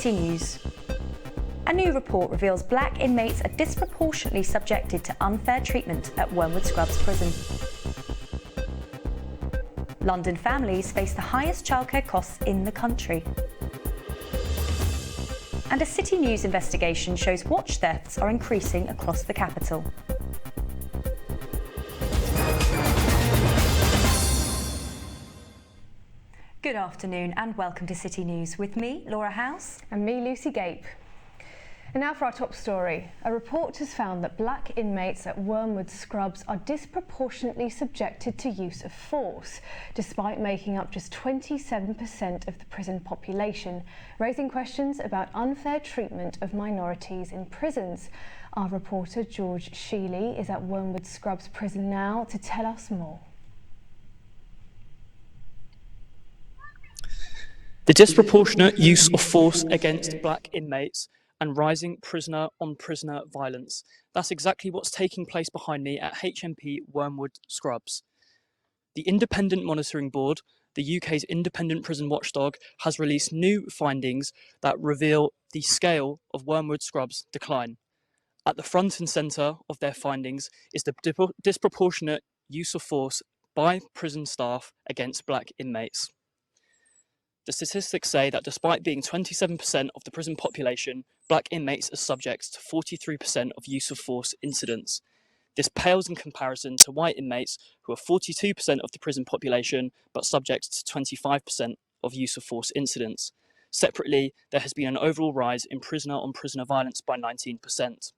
City News. A new report reveals black inmates are disproportionately subjected to unfair treatment at Wormwood Scrubs prison. London families face the highest childcare costs in the country. And a City News investigation shows watch thefts are increasing across the capital. Good afternoon and welcome to City News with me, Laura House. And me, Lucy Gape. And now for our top story. A report has found that black inmates at Wormwood Scrubs are disproportionately subjected to use of force, despite making up just 27% of the prison population, raising questions about unfair treatment of minorities in prisons. Our reporter George Sheely is at Wormwood Scrubs prison now to tell us more. The disproportionate use of force against black inmates and rising prisoner-on-prisoner violence. That's exactly what's taking place behind me at HMP Wormwood Scrubs. The Independent Monitoring Board, the UK's independent prison watchdog, has released new findings that reveal the scale of Wormwood Scrubs' decline. At the front and centre of their findings is the disproportionate use of force by prison staff against black inmates. The statistics say that despite being 27% of the prison population, black inmates are subject to 43% of use of force incidents. This pales in comparison to white inmates, who are 42% of the prison population, but subject to 25% of use of force incidents. Separately, there has been an overall rise in prisoner-on-prisoner violence by 19%.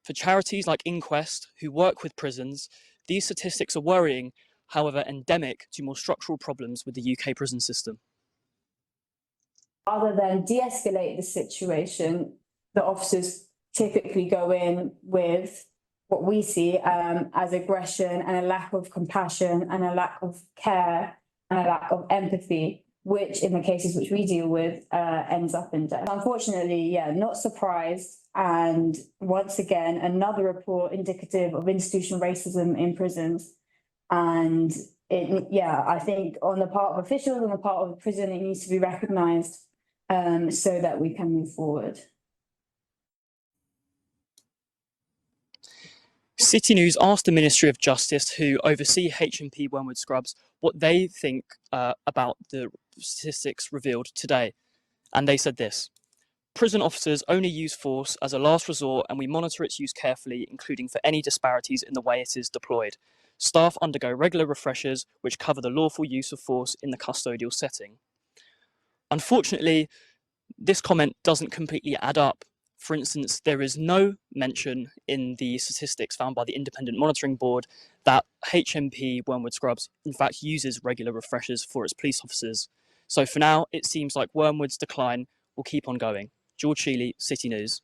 For charities like Inquest, who work with prisons, these statistics are worrying, however endemic to more structural problems with the UK prison system. Rather than de-escalate the situation, the officers typically go in with what we see as aggression and a lack of compassion and a lack of care and a lack of empathy, which in the cases which we deal with ends up in death. Unfortunately, not surprised. And once again, another report indicative of institutional racism in prisons. And I think on the part of officials, on the part of the prison, it needs to be recognised so that we can move forward. City News asked the Ministry of Justice, who oversee HMP Wormwood Scrubs, what they think about the statistics revealed today. And they said this: prison officers only use force as a last resort, and we monitor its use carefully, including for any disparities in the way it is deployed. Staff undergo regular refreshers which cover the lawful use of force in the custodial setting. Unfortunately, this comment doesn't completely add up. For instance, there is no mention in the statistics found by the Independent Monitoring Board that HMP Wormwood Scrubs in fact uses regular refreshers for its police officers. So for now, it seems like Wormwood's decline will keep on going. George Sheely, City News.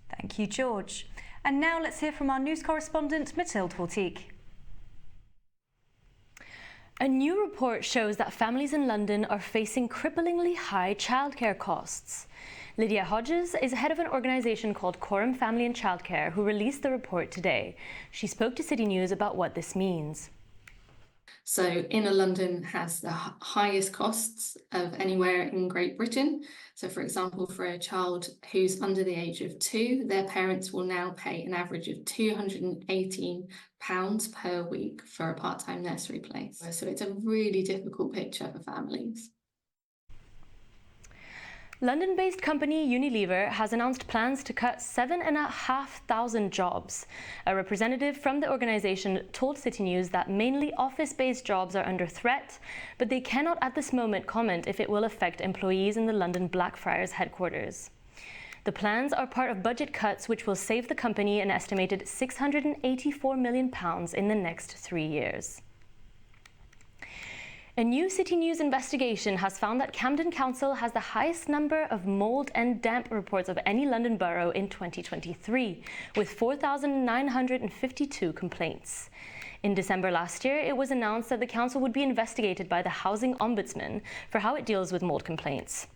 Thank you, George. And now let's hear from our news correspondent, Mathilde Hortique. A new report shows that families in London are facing cripplingly high childcare costs. Lydia Hodges is head of an organisation called Quorum Family and Childcare, who released the report today. She spoke to City News about what this means. So inner London has the highest costs of anywhere in Great Britain. So for example, for a child who's under the age of 2, their parents will now pay an average of £218 per week for a part-time nursery place. So it's a really difficult picture for families. London-based company Unilever has announced plans to cut 7,500 jobs. A representative from the organisation told City News that mainly office-based jobs are under threat, but they cannot at this moment comment if it will affect employees in the London Blackfriars headquarters. The plans are part of budget cuts which will save the company an estimated £684 million in the next 3 years. A new City News investigation has found that Camden Council has the highest number of mould and damp reports of any London borough in 2023, with 4,952 complaints. In December last year, it was announced that the council would be investigated by the Housing Ombudsman for how it deals with mould complaints.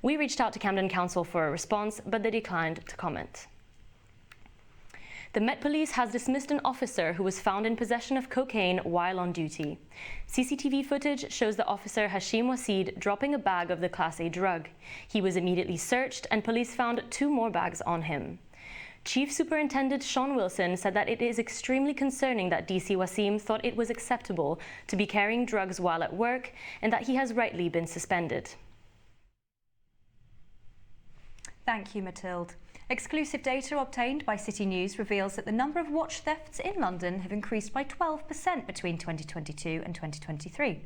We reached out to Camden Council for a response, but they declined to comment. The Met Police has dismissed an officer who was found in possession of cocaine while on duty. CCTV footage shows the officer Hashim Waseed dropping a bag of the Class A drug. He was immediately searched and police found 2 more bags on him. Chief Superintendent Sean Wilson said that it is extremely concerning that DC Wasim thought it was acceptable to be carrying drugs while at work and that he has rightly been suspended. Thank you, Mathilde. Exclusive data obtained by City News reveals that the number of watch thefts in London have increased by 12% between 2022 and 2023.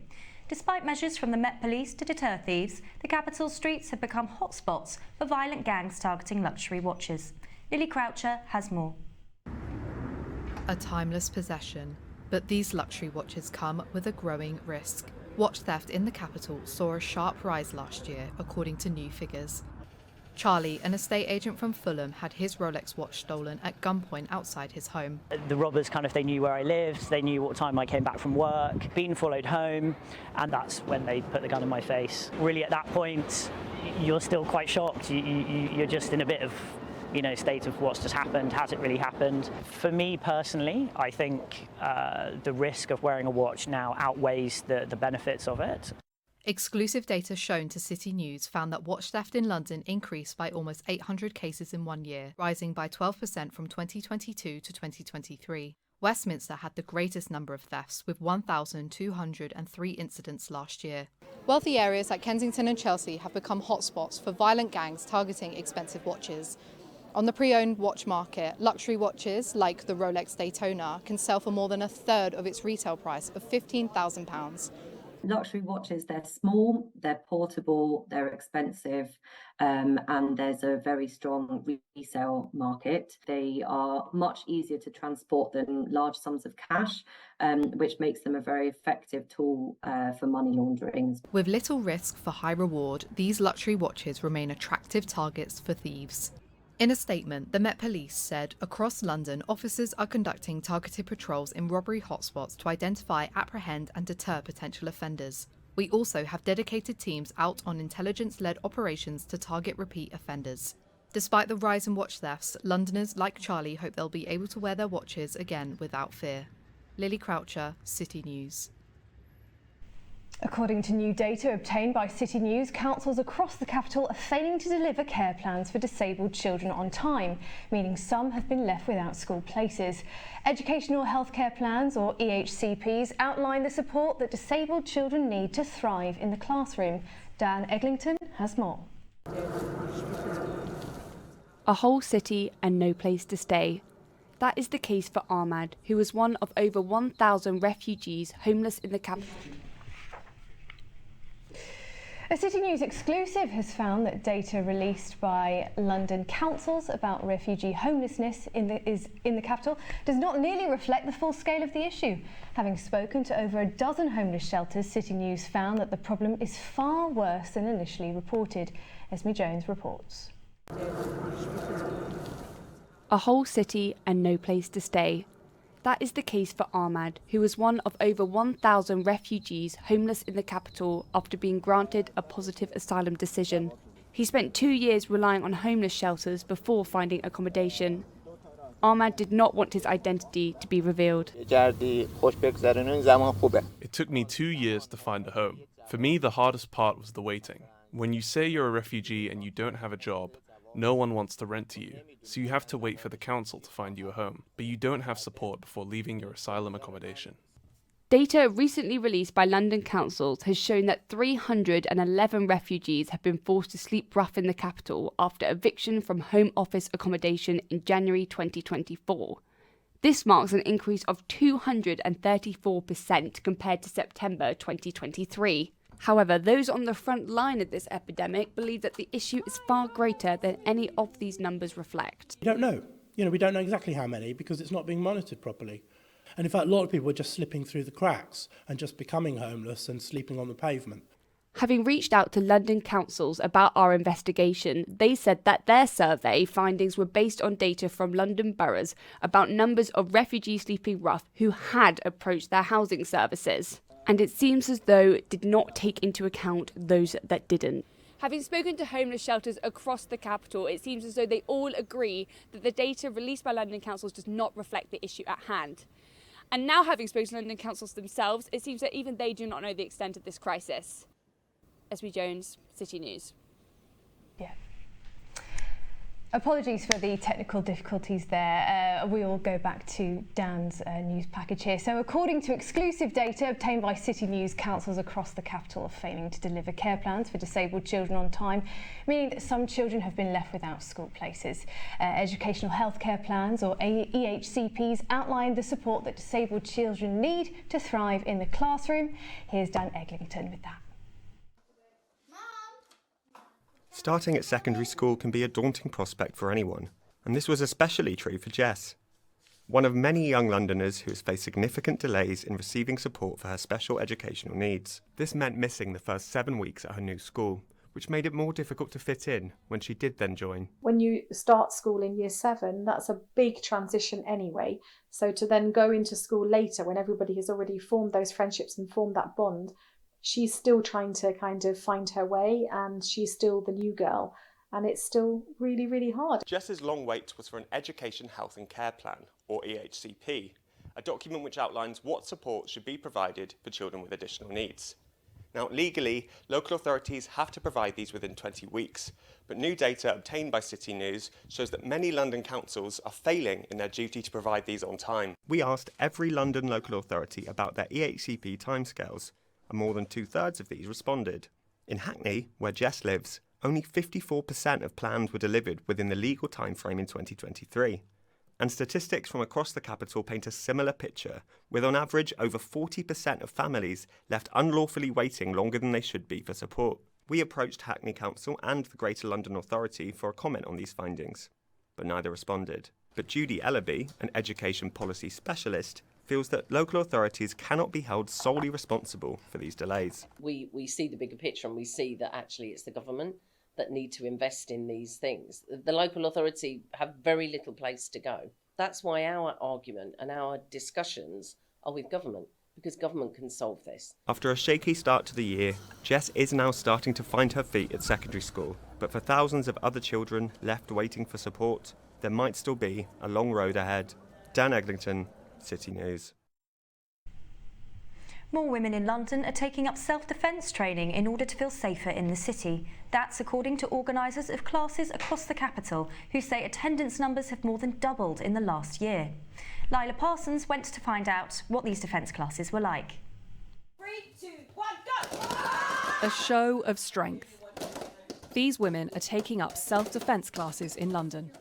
Despite measures from the Met Police to deter thieves, the capital's streets have become hotspots for violent gangs targeting luxury watches. Lily Croucher has more. A timeless possession, but these luxury watches come with a growing risk. Watch theft in the capital saw a sharp rise last year, according to new figures. Charlie, an estate agent from Fulham, had his Rolex watch stolen at gunpoint outside his home. The robbers they knew where I lived, they knew what time I came back from work, been followed home, and that's when they put the gun in my face. Really at that point, you're still quite shocked. You're just in a bit of state of what's just happened, has it really happened? For me personally, I think the risk of wearing a watch now outweighs the benefits of it. Exclusive data shown to City News found that watch theft in London increased by almost 800 cases in 1 year, rising by 12% from 2022 to 2023. Westminster had the greatest number of thefts, with 1,203 incidents last year. Wealthy areas like Kensington and Chelsea have become hotspots for violent gangs targeting expensive watches. On the pre-owned watch market, luxury watches like the Rolex Daytona can sell for more than a third of its retail price of £15,000. Luxury watches, they're small, they're portable, they're expensive, and there's a very strong resale market. They are much easier to transport than large sums of cash, which makes them a very effective tool for money laundering. With little risk for high reward, these luxury watches remain attractive targets for thieves. In a statement, the Met Police said across London, officers are conducting targeted patrols in robbery hotspots to identify, apprehend and deter potential offenders. We also have dedicated teams out on intelligence-led operations to target repeat offenders. Despite the rise in watch thefts, Londoners like Charlie hope they'll be able to wear their watches again without fear. Lily Croucher, City News. According to new data obtained by City News, councils across the capital are failing to deliver care plans for disabled children on time, meaning some have been left without school places. Educational healthcare plans, or EHCPs, outline the support that disabled children need to thrive in the classroom. Dan Eglinton has more. A whole city and no place to stay. That is the case for Ahmad, who was one of over 1,000 refugees homeless in the capital. A City News exclusive has found that data released by London councils about refugee homelessness in the capital does not nearly reflect the full scale of the issue. Having spoken to over a dozen homeless shelters, City News found that the problem is far worse than initially reported. Esme Jones reports. A whole city and no place to stay. That is the case for Ahmad, who was one of over 1,000 refugees homeless in the capital after being granted a positive asylum decision. He spent 2 years relying on homeless shelters before finding accommodation. Ahmad did not want his identity to be revealed. It took me 2 years to find a home. For me, the hardest part was the waiting. When you say you're a refugee and you don't have a job, no one wants to rent to you, so you have to wait for the council to find you a home, but you don't have support before leaving your asylum accommodation. Data recently released by London councils has shown that 311 refugees have been forced to sleep rough in the capital after eviction from Home Office accommodation in January 2024. This marks an increase of 234% compared to September 2023. However, those on the front line of this epidemic believe that the issue is far greater than any of these numbers reflect. We don't know. We don't know exactly how many because it's not being monitored properly. And in fact, a lot of people are just slipping through the cracks and just becoming homeless and sleeping on the pavement. Having reached out to London councils about our investigation, they said that their survey findings were based on data from London boroughs about numbers of refugees sleeping rough who had approached their housing services. And it seems as though it did not take into account those that didn't. Having spoken to homeless shelters across the capital, it seems as though they all agree that the data released by London councils does not reflect the issue at hand. And now, having spoken to London councils themselves, it seems that even they do not know the extent of this crisis. SB Jones, City News. Yeah. Apologies for the technical difficulties there. We will go back to Dan's news package here. So according to exclusive data obtained by City News, councils across the capital are failing to deliver care plans for disabled children on time, meaning that some children have been left without school places. Educational healthcare plans, or EHCPs, outline the support that disabled children need to thrive in the classroom. Here's Dan Eglinton with that. Starting at secondary school can be a daunting prospect for anyone, and this was especially true for Jess, one of many young Londoners who has faced significant delays in receiving support for her special educational needs. This meant missing the first 7 weeks at her new school, which made it more difficult to fit in when she did then join. When you start school in year 7, that's a big transition anyway. So to then go into school later when everybody has already formed those friendships and formed that bond, she's still trying to kind of find her way, and she's still the new girl, and it's still really, really hard. Jess's long wait was for an Education, Health and Care Plan, or EHCP, a document which outlines what support should be provided for children with additional needs. Now, legally, local authorities have to provide these within 20 weeks, but new data obtained by City News shows that many London councils are failing in their duty to provide these on time. We asked every London local authority about their EHCP timescales, and more than 2/3 of these responded. In Hackney, where Jess lives, only 54% of plans were delivered within the legal timeframe in 2023. And statistics from across the capital paint a similar picture, with on average over 40% of families left unlawfully waiting longer than they should be for support. We approached Hackney Council and the Greater London Authority for a comment on these findings, but neither responded. But Judy Ellaby, an education policy specialist, feels that local authorities cannot be held solely responsible for these delays. We see the bigger picture, and we see that actually it's the government that need to invest in these things. The local authority have very little place to go. That's why our argument and our discussions are with government, because government can solve this. After a shaky start to the year, Jess is now starting to find her feet at secondary school, but for thousands of other children left waiting for support, there might still be a long road ahead. Dan Eglinton, City News. More women in London are taking up self-defence training in order to feel safer in the city. That's according to organisers of classes across the capital, who say attendance numbers have more than doubled in the last year. Lila Parsons went to find out what these defence classes were like. 3, 2, 1, go! A show of strength. These women are taking up self-defence classes in London.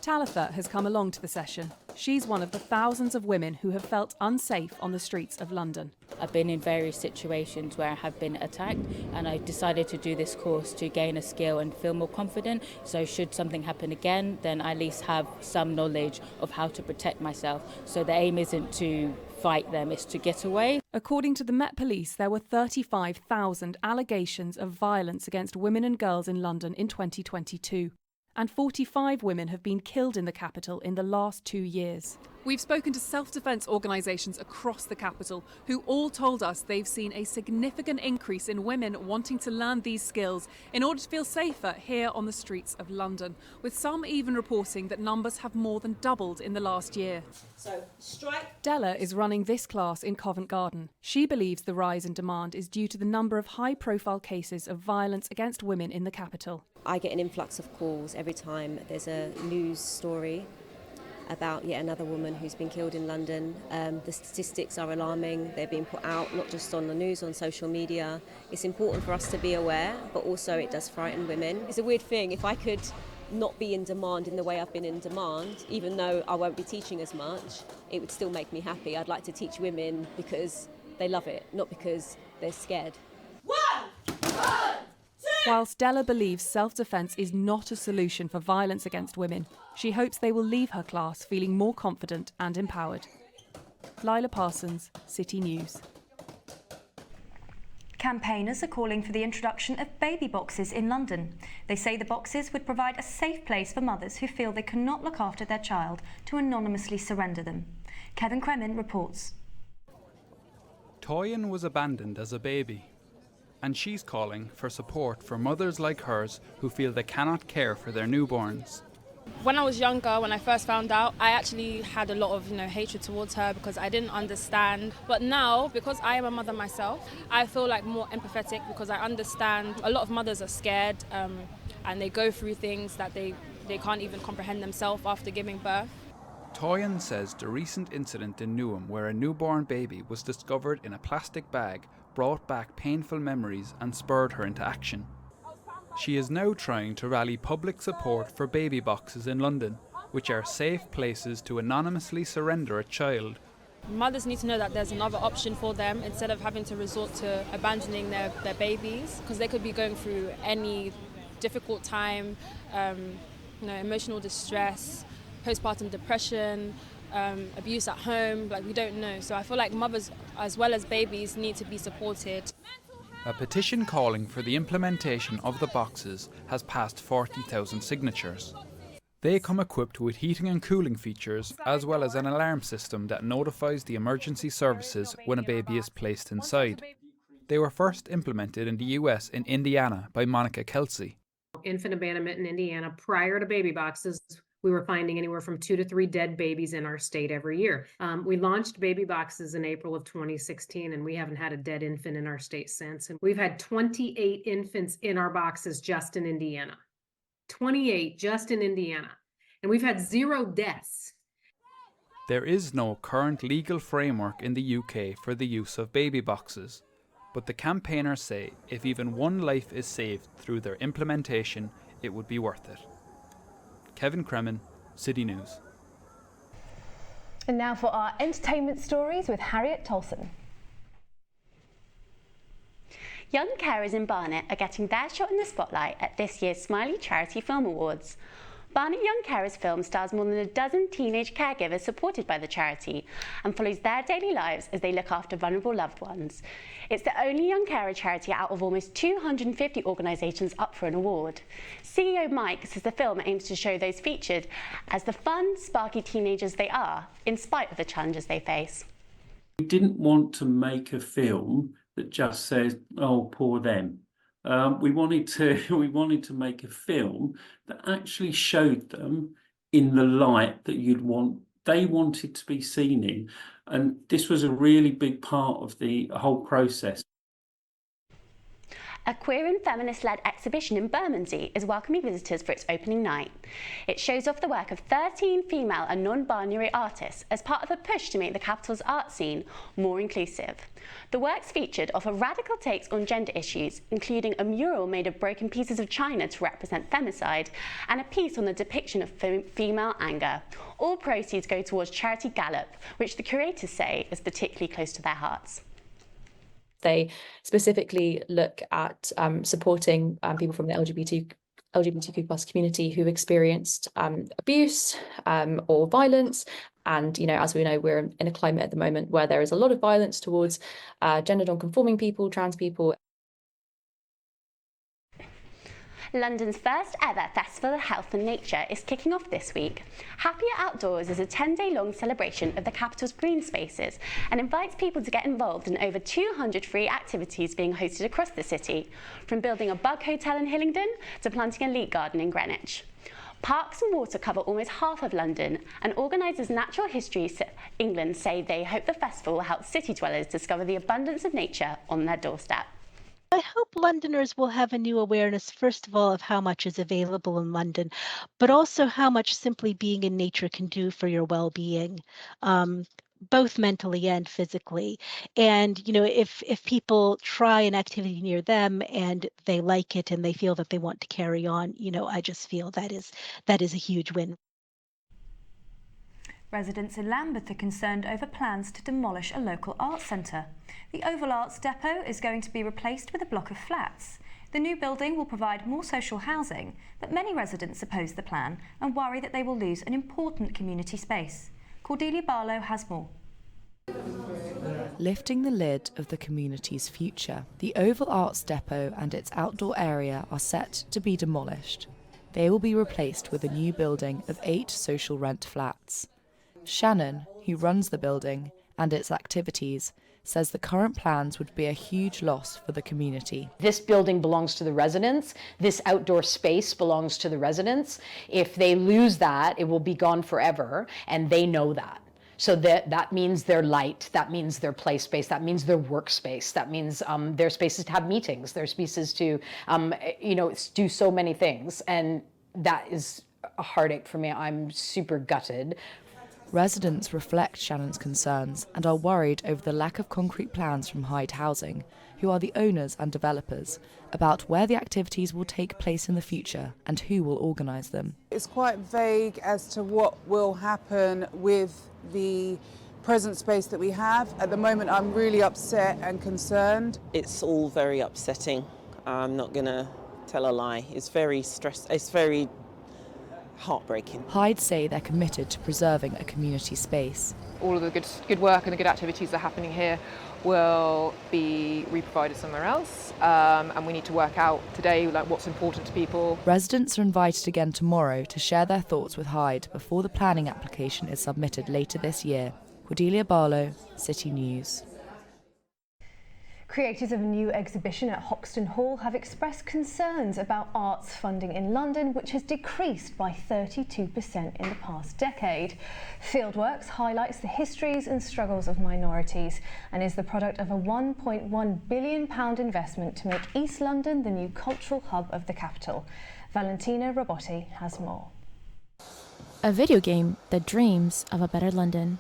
Talitha has come along to the session. She's one of the thousands of women who have felt unsafe on the streets of London. I've been in various situations where I have been attacked, and I decided to do this course to gain a skill and feel more confident. So should something happen again, then I at least have some knowledge of how to protect myself. So the aim isn't to fight them, it's to get away. According to the Met Police, there were 35,000 allegations of violence against women and girls in London in 2022. And 45 women have been killed in the capital in the last 2 years. We've spoken to self-defence organisations across the capital who all told us they've seen a significant increase in women wanting to learn these skills in order to feel safer here on the streets of London, with some even reporting that numbers have more than doubled in the last year. So, strike. Della is running this class in Covent Garden. She believes the rise in demand is due to the number of high-profile cases of violence against women in the capital. I get an influx of calls every time there's a news story about yet another woman who's been killed in London. The statistics are alarming. They're being put out not just on the news, on social media. It's important for us to be aware, but also it does frighten women. It's a weird thing. If I could not be in demand in the way I've been in demand, even though I won't be teaching as much, it would still make me happy. I'd like to teach women because they love it, not because they're scared. Whilst Della believes self-defence is not a solution for violence against women, she hopes they will leave her class feeling more confident and empowered. Lila Parsons, City News. Campaigners are calling for the introduction of baby boxes in London. They say the boxes would provide a safe place for mothers who feel they cannot look after their child to anonymously surrender them. Kevin Kremen reports. Toyin was abandoned as a baby. and she's calling for support for mothers like hers who feel they cannot care for their newborns. When I was younger, when I first found out, I actually had a lot of hatred towards her because I didn't understand. But now, because I am a mother myself, I feel like more empathetic because I understand a lot of mothers are scared and they go through things that they can't even comprehend themselves after giving birth. Toyin says the recent incident in Newham where a newborn baby was discovered in a plastic bag brought back painful memories and spurred her into action. She is now trying to rally public support for baby boxes in London, which are safe places to anonymously surrender a child. Mothers need to know that there's another option for them instead of having to resort to abandoning their babies, because they could be going through any difficult time, emotional distress, postpartum depression, abuse at home, we don't know. So I feel like mothers as well as babies need to be supported. A petition calling for the implementation of the boxes has passed 40,000 signatures. They come equipped with heating and cooling features as well as an alarm system that notifies the emergency services when a baby is placed inside. They were first implemented in the US in Indiana by Monica Kelsey. Infant abandonment in Indiana, prior to baby boxes, we were finding anywhere from 2 to 3 dead babies in our state every year. We launched baby boxes in April of 2016, and we haven't had a dead infant in our state since. And we've had 28 infants in our boxes just in Indiana. 28 just in Indiana. And we've had 0 deaths. There is no current legal framework in the UK for the use of baby boxes, but the campaigners say if even one life is saved through their implementation, it would be worth it. Kevin Kremen, City News. And now for our entertainment stories with Harriet Tolson. Young carers in Barnet are getting their shot in the spotlight at this year's Smiley Charity Film Awards. Barnet Young Carers film stars more than a dozen teenage caregivers supported by the charity and follows their daily lives as they look after vulnerable loved ones. It's the only young carer charity out of almost 250 organisations up for an award. CEO Mike says the film aims to show those featured as the fun, sparky teenagers they are, in spite of the challenges they face. We didn't want to make a film that just says, oh, poor them. We wanted to make a film that actually showed them in the light that they wanted to be seen in, and this was a really big part of the whole process. A queer and feminist-led exhibition in Bermondsey is welcoming visitors for its opening night. It shows off the work of 13 female and non-binary artists as part of a push to make the capital's art scene more inclusive. The works featured offer radical takes on gender issues, including a mural made of broken pieces of china to represent femicide and a piece on the depiction of female anger. All proceeds go towards charity Gallop, which the curators say is particularly close to their hearts. They specifically look at supporting people from the LGBTQ plus community who've experienced abuse or violence. And, as we know, we're in a climate at the moment where there is a lot of violence towards gender non-conforming people, trans people. London's first ever Festival of Health and Nature is kicking off this week. Happier Outdoors is a 10-day-long celebration of the capital's green spaces and invites people to get involved in over 200 free activities being hosted across the city, from building a bug hotel in Hillingdon to planting a leek garden in Greenwich. Parks and water cover almost half of London, and organisers Natural History England say they hope the festival will help city dwellers discover the abundance of nature on their doorstep. I hope Londoners will have a new awareness, first of all, of how much is available in London, but also how much simply being in nature can do for your well-being, both mentally and physically. And, if people try an activity near them and they like it and they feel that they want to carry on, I just feel that is a huge win. Residents in Lambeth are concerned over plans to demolish a local arts centre. The Oval Arts Depot is going to be replaced with a block of flats. The new building will provide more social housing, but many residents oppose the plan and worry that they will lose an important community space. Cordelia Barlow has more. Lifting the lid of the community's future, the Oval Arts Depot and its outdoor area are set to be demolished. They will be replaced with a new building of 8 social rent flats. Shannon, who runs the building, and its activities, says the current plans would be a huge loss for the community. This building belongs to the residents. This outdoor space belongs to the residents. If they lose that, it will be gone forever, and they know that. So that means their light, that means their play space, that means their workspace, that means their spaces to have meetings, their spaces to, do so many things. And that is a heartache for me. I'm super gutted. Residents reflect Shannon's concerns and are worried over the lack of concrete plans from Hyde Housing, who are the owners and developers, about where the activities will take place in the future and who will organise them. It's quite vague as to what will happen with the present space that we have. At the moment, I'm really upset and concerned. It's all very upsetting. I'm not going to tell a lie. It's very very heartbreaking. Hyde say they're committed to preserving a community space. All of the good work and the good activities that are happening here will be re-provided somewhere else, and we need to work out today what's important to people. Residents are invited again tomorrow to share their thoughts with Hyde before the planning application is submitted later this year. Cordelia Barlow, City News. Creators of a new exhibition at Hoxton Hall have expressed concerns about arts funding in London, which has decreased by 32% in the past decade. Fieldworks highlights the histories and struggles of minorities and is the product of a £1.1 billion investment to make East London the new cultural hub of the capital. Valentina Robotti has more. A video game that dreams of a better London.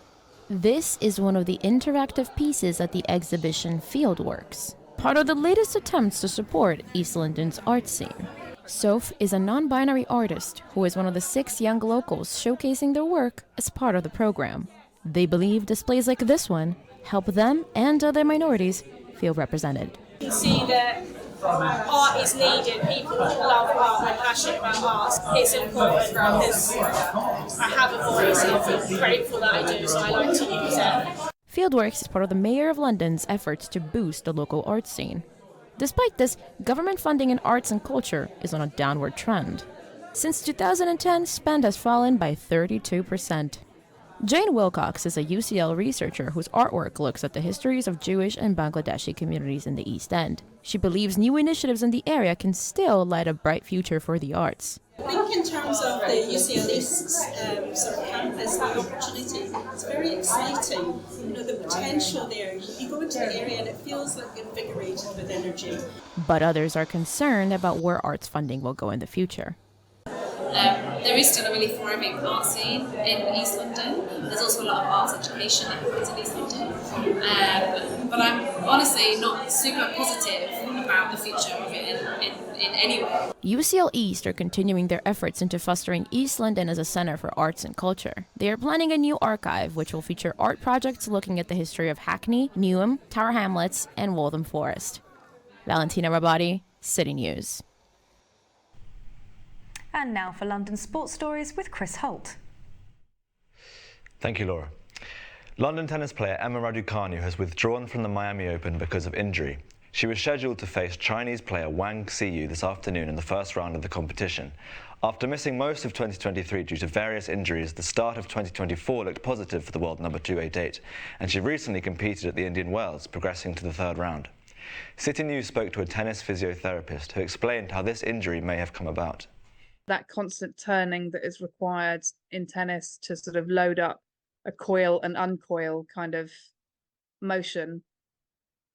This is one of the interactive pieces at the exhibition Fieldworks, part of the latest attempts to support East London's art scene. Soph is a non-binary artist who is one of the 6 young locals showcasing their work as part of the program. They believe displays like this one help them and other minorities feel represented. You can see that art is needed. People love art, they're passionate about art. It's important because I have a voice and I feel grateful that I do, so I like to use it. Fieldworks is part of the Mayor of London's efforts to boost the local art scene. Despite this, government funding in arts and culture is on a downward trend. Since 2010, spend has fallen by 32%. Jane Wilcox is a UCL researcher whose artwork looks at the histories of Jewish and Bangladeshi communities in the East End. She believes new initiatives in the area can still light a bright future for the arts. I think in terms of the UCL East sort of campus, the opportunity, it's very exciting. The potential there. You go into the area and it feels like invigorated with energy. But others are concerned about where arts funding will go in the future. There is still a really thriving art scene in East London. There's also a lot of arts education that happens in East London. But I'm honestly not super positive about the future of it in any way. UCL East are continuing their efforts into fostering East London as a centre for arts and culture. They are planning a new archive which will feature art projects looking at the history of Hackney, Newham, Tower Hamlets and Waltham Forest. Valentina Rabati, City News. And now for London sports stories with Chris Holt. Thank you, Laura. London tennis player Emma Raducanu has withdrawn from the Miami Open because of injury. She was scheduled to face Chinese player Wang Xiyu this afternoon in the first round of the competition. After missing most of 2023 due to various injuries, the start of 2024 looked positive for the world number 288, and she recently competed at the Indian Wells, progressing to the third round. City News spoke to a tennis physiotherapist who explained how this injury may have come about. That constant turning that is required in tennis to sort of load up a coil and uncoil kind of motion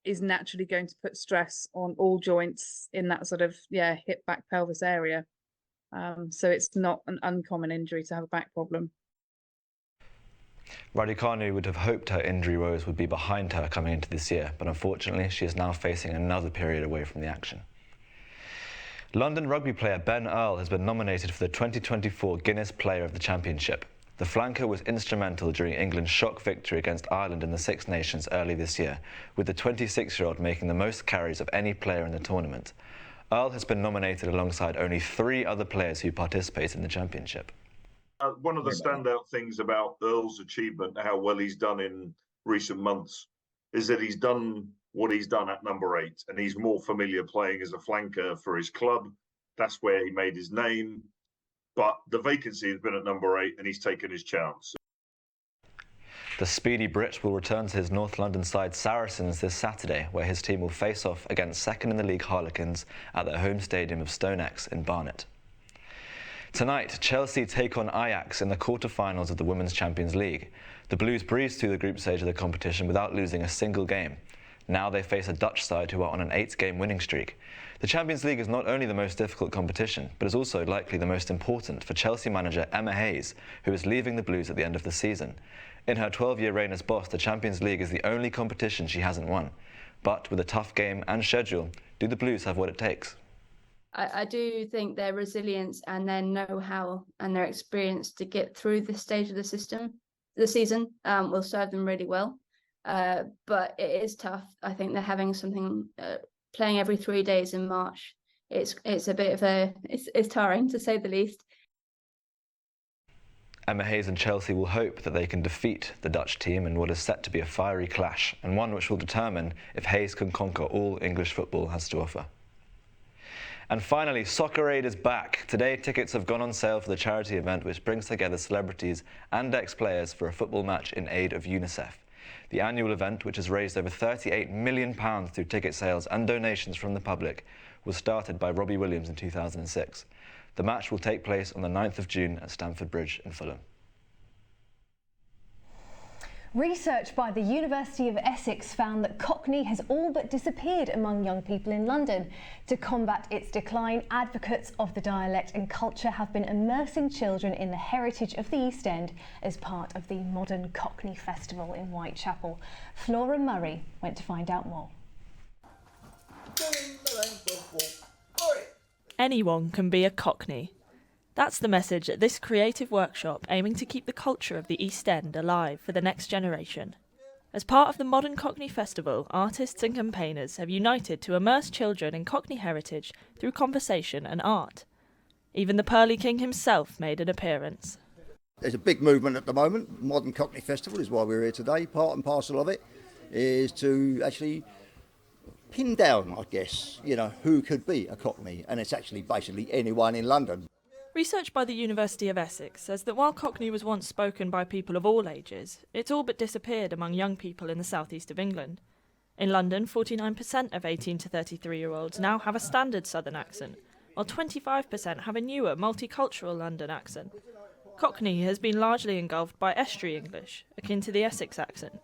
is naturally going to put stress on all joints in that sort of hip, back, pelvis area. So it's not an uncommon injury to have a back problem. Raducanu would have hoped her injury woes would be behind her coming into this year, but unfortunately she is now facing another period away from the action. London rugby player Ben Earl has been nominated for the 2024 Guinness Player of the Championship. The flanker was instrumental during England's shock victory against Ireland in the Six Nations early this year, with the 26-year-old making the most carries of any player in the tournament. Earl has been nominated alongside only 3 other players who participate in the championship. One of the standout things about Earl's achievement, how well he's done in recent months, is that he's done what he's done at number 8, and he's more familiar playing as a flanker for his club. That's where he made his name. But the vacancy has been at number 8, and he's taken his chance. The speedy Brit will return to his North London side Saracens this Saturday, where his team will face off against second in the league Harlequins at their home stadium of Stonex in Barnet. Tonight, Chelsea take on Ajax in the quarter-finals of the Women's Champions League. The Blues breezed through the group stage of the competition without losing a single game. Now they face a Dutch side who are on an 8-game winning streak. The Champions League is not only the most difficult competition, but is also likely the most important for Chelsea manager Emma Hayes, who is leaving the Blues at the end of the season. In her 12-year reign as boss, the Champions League is the only competition she hasn't won. But with a tough game and schedule, do the Blues have what it takes? I do think their resilience and their know-how and their experience to get through this stage of the season will serve them really well. But it is tough. I think they're having something playing every 3 days in March. It's a bit of it's tiring, to say the least. Emma Hayes and Chelsea will hope that they can defeat the Dutch team in what is set to be a fiery clash, and one which will determine if Hayes can conquer all English football has to offer. And finally, Soccer Aid is back. Today, tickets have gone on sale for the charity event which brings together celebrities and ex-players for a football match in aid of UNICEF. The annual event, which has raised over £38 million through ticket sales and donations from the public, was started by Robbie Williams in 2006. The match will take place on the 9th of June at Stamford Bridge in Fulham. Research by the University of Essex found that Cockney has all but disappeared among young people in London. To combat its decline, advocates of the dialect and culture have been immersing children in the heritage of the East End as part of the Modern Cockney Festival in Whitechapel. Flora Murray went to find out more. Anyone can be a Cockney. That's the message at this creative workshop aiming to keep the culture of the East End alive for the next generation. As part of the Modern Cockney Festival, artists and campaigners have united to immerse children in Cockney heritage through conversation and art. Even the Pearly King himself made an appearance. There's a big movement at the moment. Modern Cockney Festival is why we're here today. Part and parcel of it is to actually pin down, I guess, who could be a Cockney, and it's actually basically anyone in London. Research by the University of Essex says that while Cockney was once spoken by people of all ages, it's all but disappeared among young people in the southeast of England. In London, 49% of 18 to 33-year-olds now have a standard southern accent, while 25% have a newer, multicultural London accent. Cockney has been largely engulfed by estuary English, akin to the Essex accent.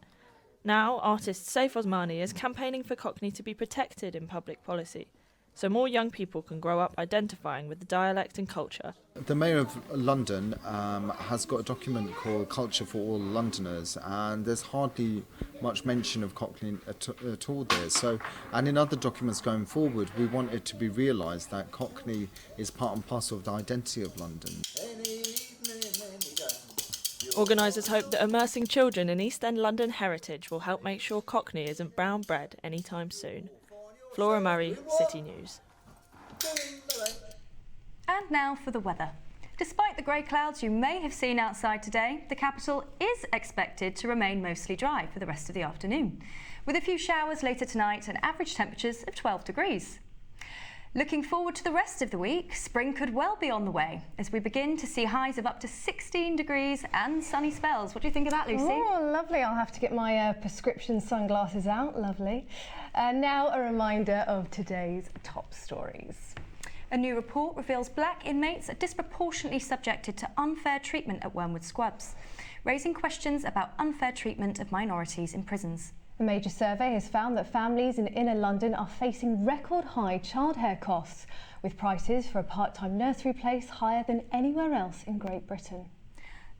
Now, artist Saif Osmani is campaigning for Cockney to be protected in public policy, so more young people can grow up identifying with the dialect and culture. The Mayor of London has got a document called Culture for All Londoners, and there's hardly much mention of Cockney at all there. And in other documents going forward, we want it to be realised that Cockney is part and parcel of the identity of London. Organisers hope that immersing children in East End London heritage will help make sure Cockney isn't brown bread anytime soon. Flora Murray, City News. And now for the weather. Despite the grey clouds you may have seen outside today, the capital is expected to remain mostly dry for the rest of the afternoon, with a few showers later tonight and average temperatures of 12 degrees. Looking forward to the rest of the week, spring could well be on the way as we begin to see highs of up to 16 degrees and sunny spells. What do you think of that, Lucy? Oh, lovely. I'll have to get my prescription sunglasses out. Lovely. Now a reminder of today's top stories. A new report reveals black inmates are disproportionately subjected to unfair treatment at Wormwood Scrubs, raising questions about unfair treatment of minorities in prisons. A major survey has found that families in inner London are facing record-high childcare costs, with prices for a part-time nursery place higher than anywhere else in Great Britain.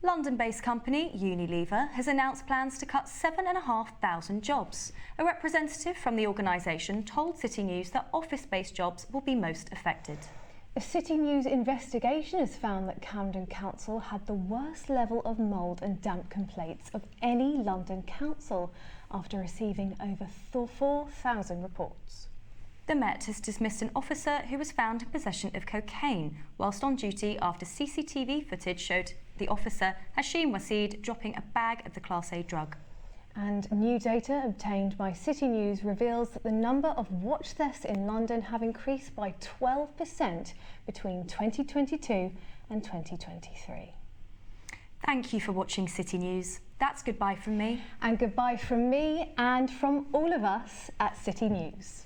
London-based company Unilever has announced plans to cut 7,500 jobs. A representative from the organisation told City News that office-based jobs will be most affected. A City News investigation has found that Camden Council had the worst level of mould and damp complaints of any London council, after receiving over 4,000 reports. The Met has dismissed an officer who was found in possession of cocaine whilst on duty after CCTV footage showed the officer, Hashim Waseed, dropping a bag of the Class A drug. And new data obtained by City News reveals that the number of watch thefts in London have increased by 12% between 2022 and 2023. Thank you for watching City News. That's goodbye from me. And goodbye from me and from all of us at City News.